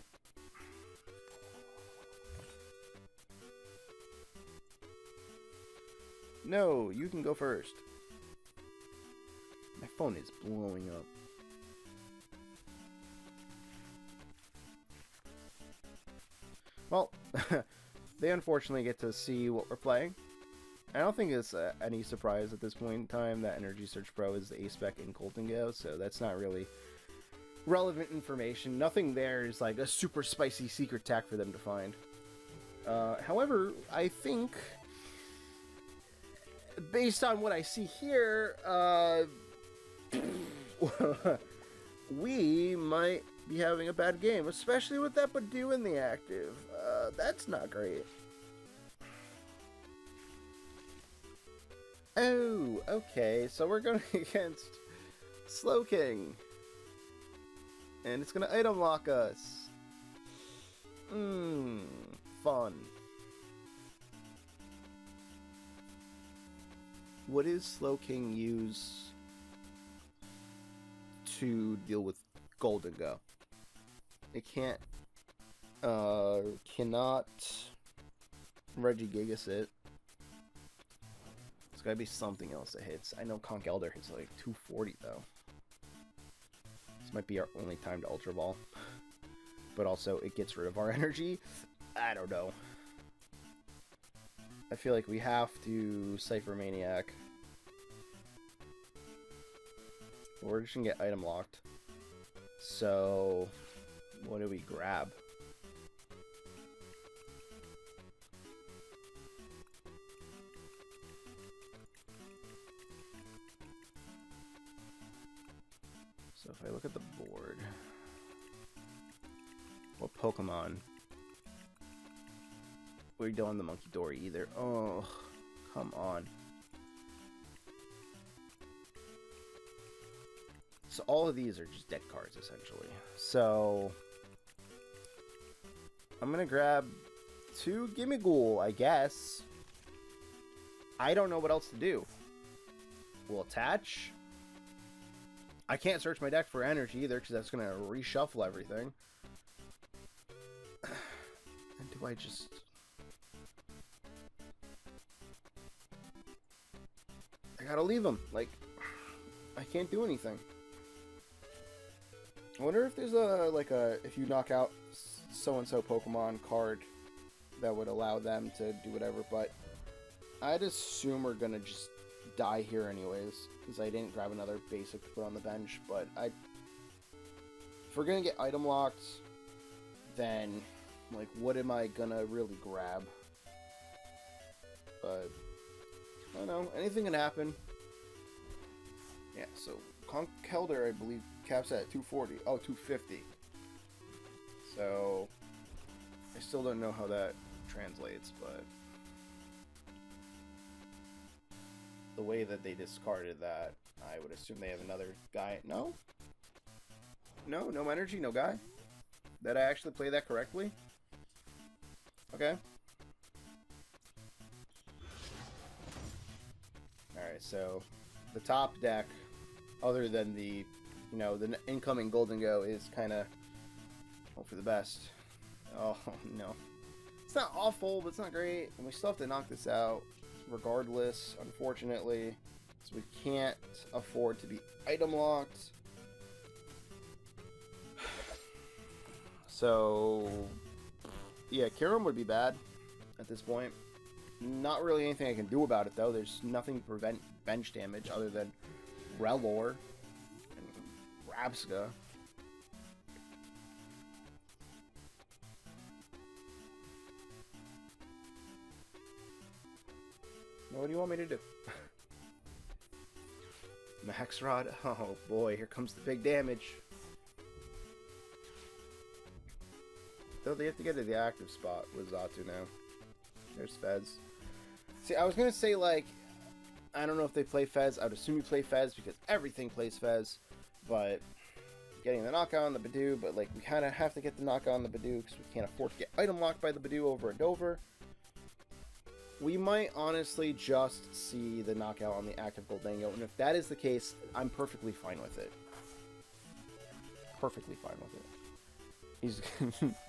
[SPEAKER 1] No, you can go first. My phone is blowing up. Well, they unfortunately get to see what we're playing. I don't think it's any surprise at this point in time that Energy Search Pro is the A-Spec in Gholdengo, so that's not really relevant information. Nothing there is like a super spicy secret tack for them to find. However, I think, based on what I see here, we might be having a bad game, especially with that Badoo in the active. That's not great. Oh, okay, so we're going against Slowking. And it's going to item lock us. Fun. What does Slowking use to deal with Gholdengo? It cannot Regigigas it. It's gotta be something else that hits. I know Conch Elder hits like 240 though. This might be our only time to Ultra Ball. But also it gets rid of our energy. I don't know. I feel like we have to Cypher Maniac. We're just gonna get item locked. So what do we grab? So if I look at the board, what Pokemon? We don't have the Monkey Dory either. Oh, come on. So all of these are just dead cards, essentially. So I'm gonna grab 2 Gimmighoul, I guess. I don't know what else to do. We'll attach. I can't search my deck for energy either, because that's gonna reshuffle everything. And do I just... I gotta leave him. Like, I can't do anything. I wonder if there's if you knock out so-and-so Pokemon card that would allow them to do whatever, but I'd assume we're gonna just die here anyways, because I didn't grab another basic to put on the bench, but if we're gonna get item locked, then, like, what am I gonna really grab? But, I don't know, anything can happen. Yeah, so, Conch Elder, I believe, caps at 240. Oh, 250. So, I still don't know how that translates, but the way that they discarded that, I would assume they have another guy. No? No energy, no guy? Did I actually play that correctly? Okay. Alright, so the top deck, other than the, the incoming Gholdengo, is kind of hope for the best. Oh, no. It's not awful, but it's not great. And we still have to knock this out regardless, unfortunately. So we can't afford to be item locked. So, yeah, Kyurem would be bad at this point. Not really anything I can do about it, though. There's nothing to prevent bench damage other than Rellor and Rabsca. What do you want me to do? Max Rod? Oh boy, here comes the big damage. Though they have to get to the active spot with Xatu now. There's Fez. See, I was gonna say, like, I don't know if they play Fez. I would assume you play Fez because everything plays Fez. But getting the knockout on the Badoo, but like we kind of have to get the knockout on the Badoo because we can't afford to get item locked by the Badoo over and over. We might honestly just see the knockout on the active Gholdengo, and if that is the case, I'm perfectly fine with it. Perfectly fine with it. He's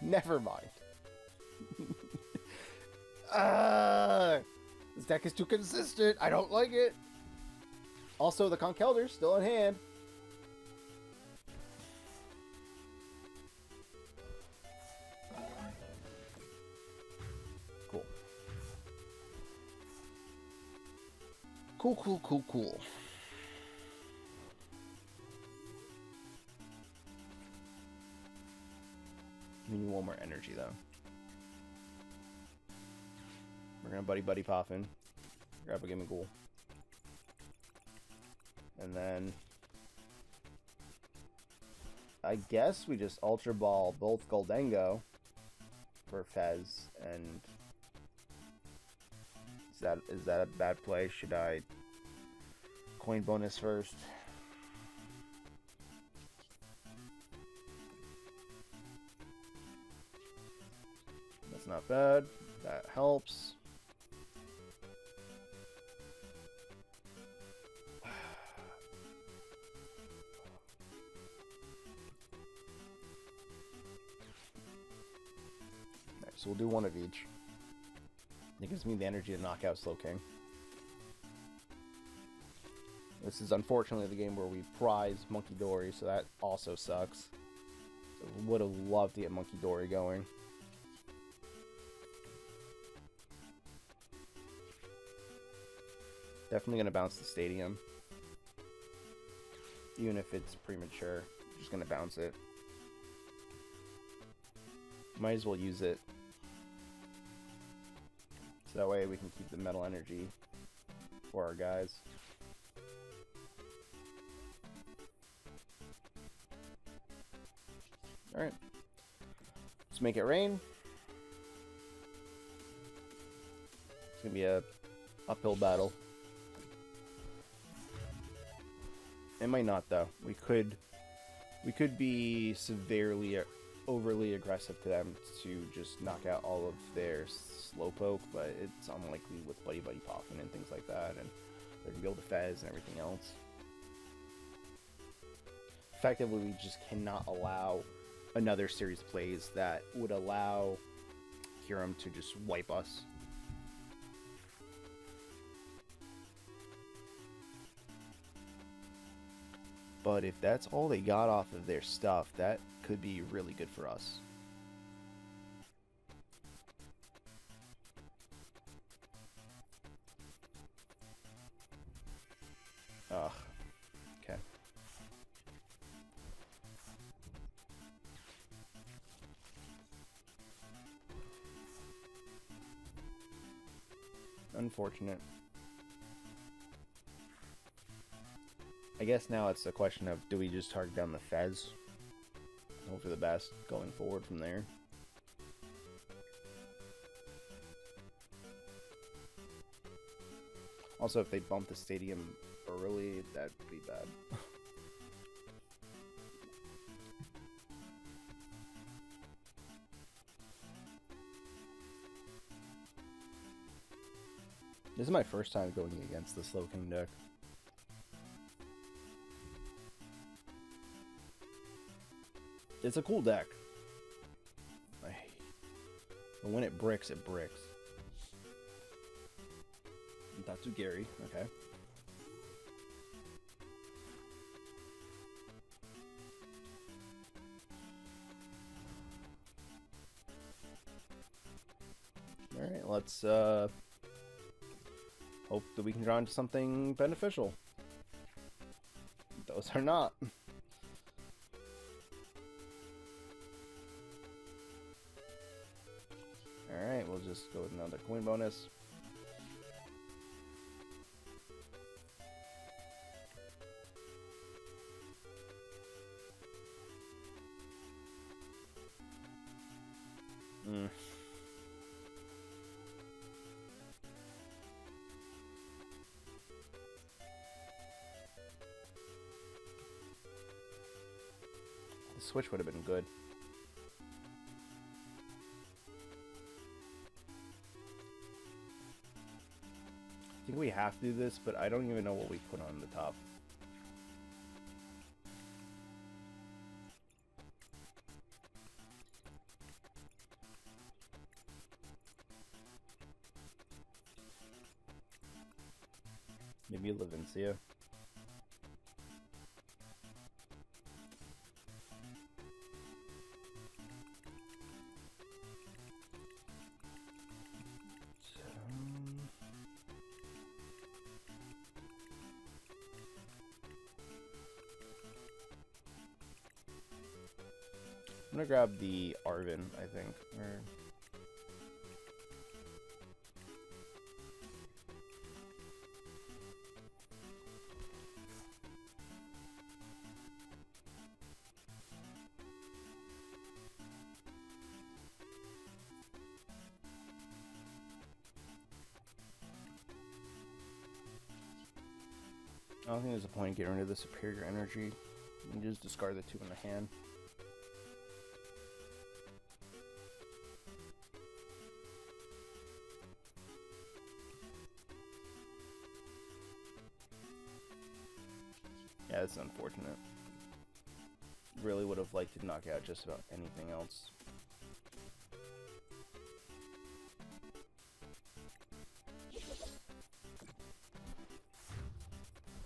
[SPEAKER 1] never mind. This deck is too consistent. I don't like it. Also, the Conkeldur's still in hand. Cool. Cool. We need one more energy, though. We're gonna buddy pop in. Grab a gimme ghoul. And then I guess we just Ultra Ball both Gholdengo for Fez, and is that a bad play? Should I coin bonus first? That's not bad. That helps. Alright, so we'll do one of each. It gives me the energy to knock out Slowking. This is unfortunately the game where we prize Monkey Dory, so that also sucks. So would have loved to get Monkey Dory going. Definitely gonna bounce the stadium. Even if it's premature, I'm just gonna bounce it. Might as well use it. So that way we can keep the metal energy for our guys. Alright. Let's make it rain. It's gonna be a uphill battle. It might not, though. We could be severely overly aggressive to them to just knock out all of their Slowpoke, but it's unlikely with buddy popping and things like that, and they're gonna be able to Fez and everything else. Effectively, we just cannot allow another series of plays that would allow Hiram to just wipe us. But if that's all they got off of their stuff, that could be really good for us. Ugh. Okay. Unfortunate. I guess now it's a question of, do we just target down the Fez? Hope for the best going forward from there. Also, if they bump the stadium early, that'd be bad. This is my first time going against the Slowking deck. It's a cool deck. But when it bricks, it bricks. That's Gary, okay. Alright, let's hope that we can draw into something beneficial. Those are not. Alright, we'll just go with another coin bonus. switch would have been good. I think we have to do this, but I don't even know what we put on the top. Maybe Levincia. I'm gonna grab the Arven, I think. I don't think there's a point in getting rid of the superior energy. You can just discard the 2 in the hand. Yeah, that's unfortunate. Really would have liked to knock out just about anything else.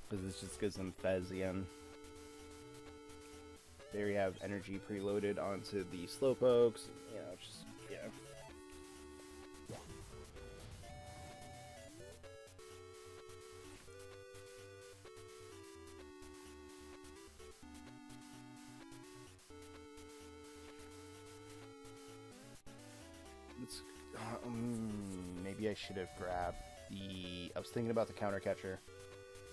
[SPEAKER 1] Because this just gives them Fez again. There you have energy preloaded onto the Slowpokes. You know, just, yeah. Maybe I should have grabbed the... I was thinking about the Counter Catcher.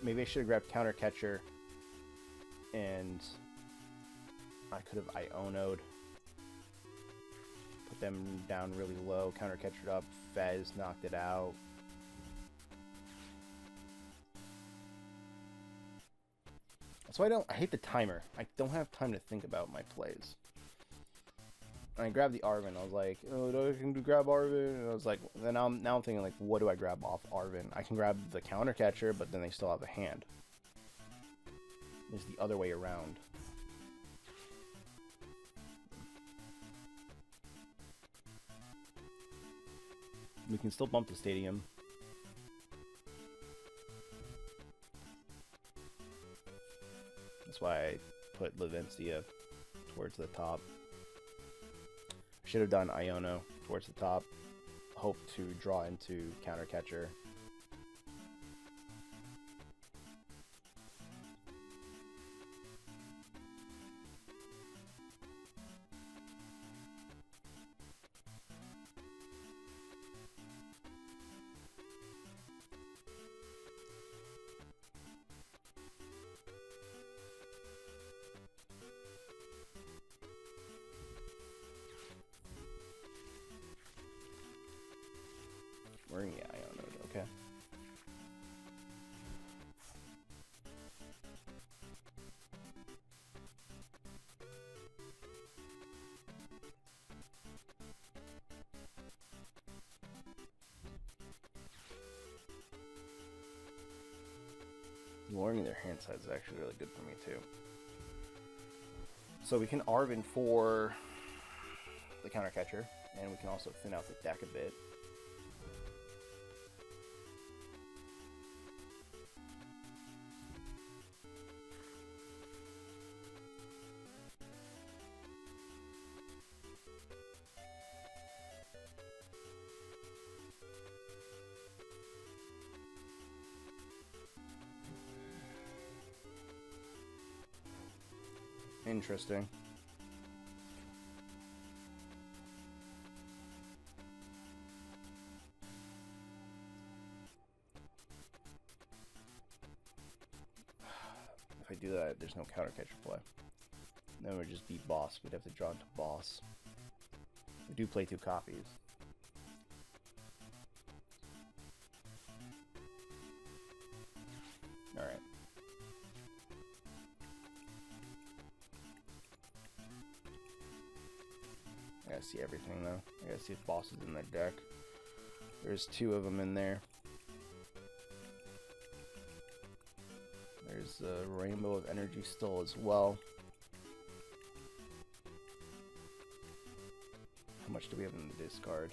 [SPEAKER 1] Maybe I should have grabbed Counter Catcher, and I could have Iono'd. Put them down really low, Counter Catchered up, Fez knocked it out. So I hate the timer. I don't have time to think about my plays. And I grabbed the Arven. I was like, oh, I can grab Arven. And I was like, then now I'm thinking, like, what do I grab off Arven? I can grab the Counter Catcher, but then they still have a hand. It's the other way around. We can still bump the stadium. That's why I put Levincia towards the top. Should have done Iono towards the top. Hope to draw into Counter Catcher. Yeah, Iono, okay. Lowering their hand size is actually really good for me too. So we can Arven for the Counter Catcher, and we can also thin out the deck a bit. Interesting. If I do that, there's no Counter Catcher play. Then we'd just beat boss. We'd have to draw into boss. We do play 2 copies. Alright. gotta see everything though. I gotta see if boss is in that deck. There's 2 of them in there. There's a Rainbow of Energy still as well. How much do we have in the discard?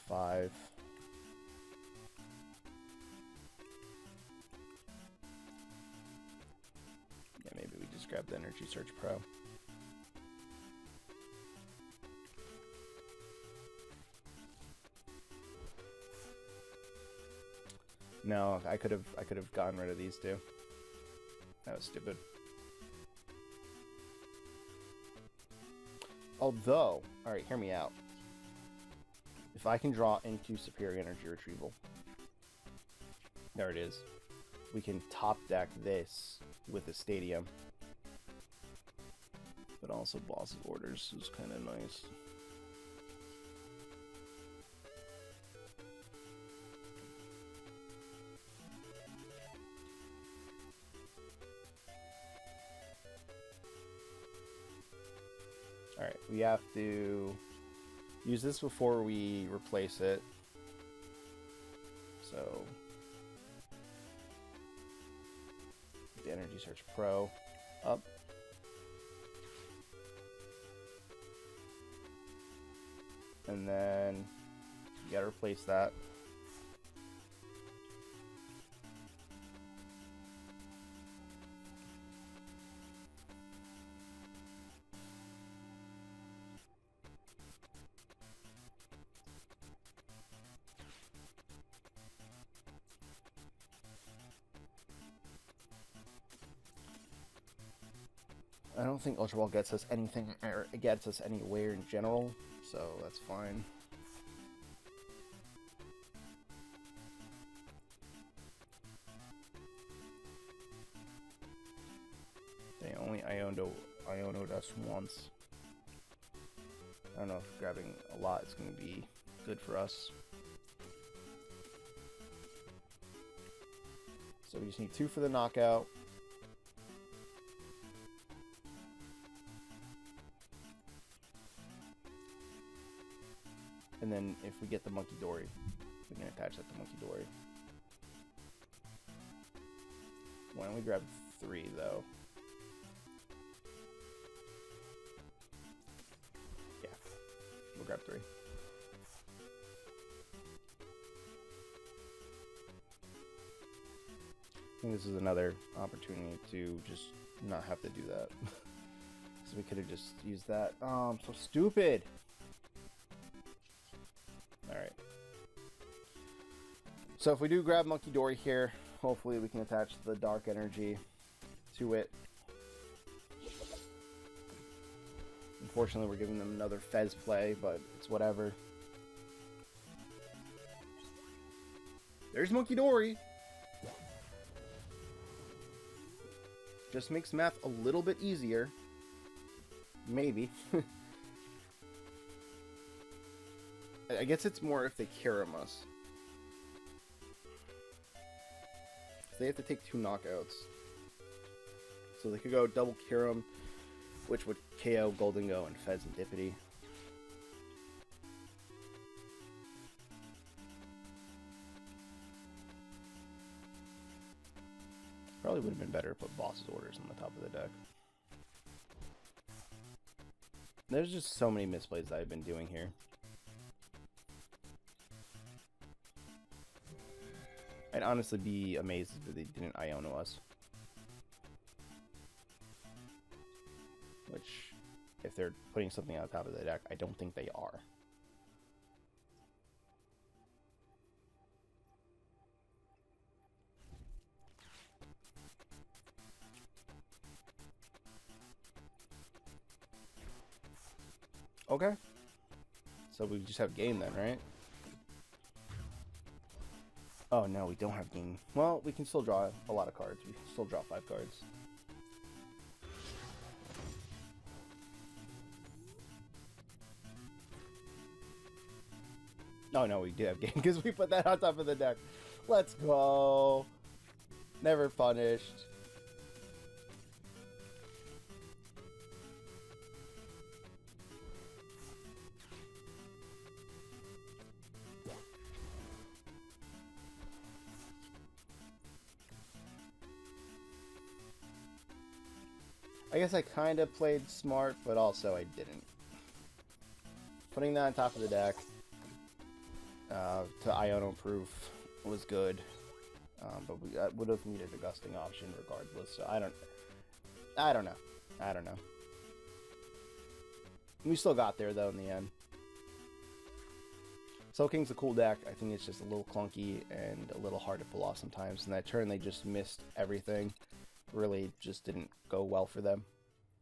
[SPEAKER 1] 5. Yeah, maybe we just grab the Energy Search Pro. No, I could have gotten rid of these 2. That was stupid. Although, alright, hear me out. If I can draw into Superior Energy Retrieval, there it is. We can top deck this with a Stadium. But also Boss's Orders is kind of nice. Alright, we have to use this before we replace it. So, the Energy Search Pro up. And then you gotta replace that. I don't think Ultra Ball gets us anything, or gets us anywhere in general, so that's fine. They only Iono'd us once. I don't know if grabbing a lot is going to be good for us. So we just need 2 for the knockout. And then if we get the Monkey Dory, we can attach that to Monkey Dory. Why don't we grab 3 though? Yeah, we'll grab 3. I think this is another opportunity to just not have to do that. So we could have just used that. Oh, I'm so stupid! Alright. So if we do grab Monkey Dory here, hopefully we can attach the Dark Energy to it. Unfortunately, we're giving them another Fez play, but it's whatever. There's Monkey Dory! Just makes math a little bit easier. Maybe. I guess it's more if they Kyurem us. They have to take 2 knockouts. So they could go double Kyurem, which would KO Gholdengo and Fez and Dippity. Probably would have been better to put Boss's Orders on the top of the deck. There's just so many misplays that I've been doing here. I'd honestly be amazed if they didn't Iono us. Which, if they're putting something on top of the deck, I don't think they are. Okay. So we just have game then, right? Oh no, we don't have game. Well, we can still draw a lot of cards. We can still draw 5 cards. Oh no, we do have game because we put that on top of the deck. Let's go. Never punished. I guess I kind of played smart, but also I didn't. Putting that on top of the deck to Iono proof was good, but we would have needed a gusting option regardless. So I don't know. We still got there though in the end. Slowking's a cool deck. I think it's just a little clunky and a little hard to pull off sometimes. And that turn they just missed everything. Really just didn't go well for them.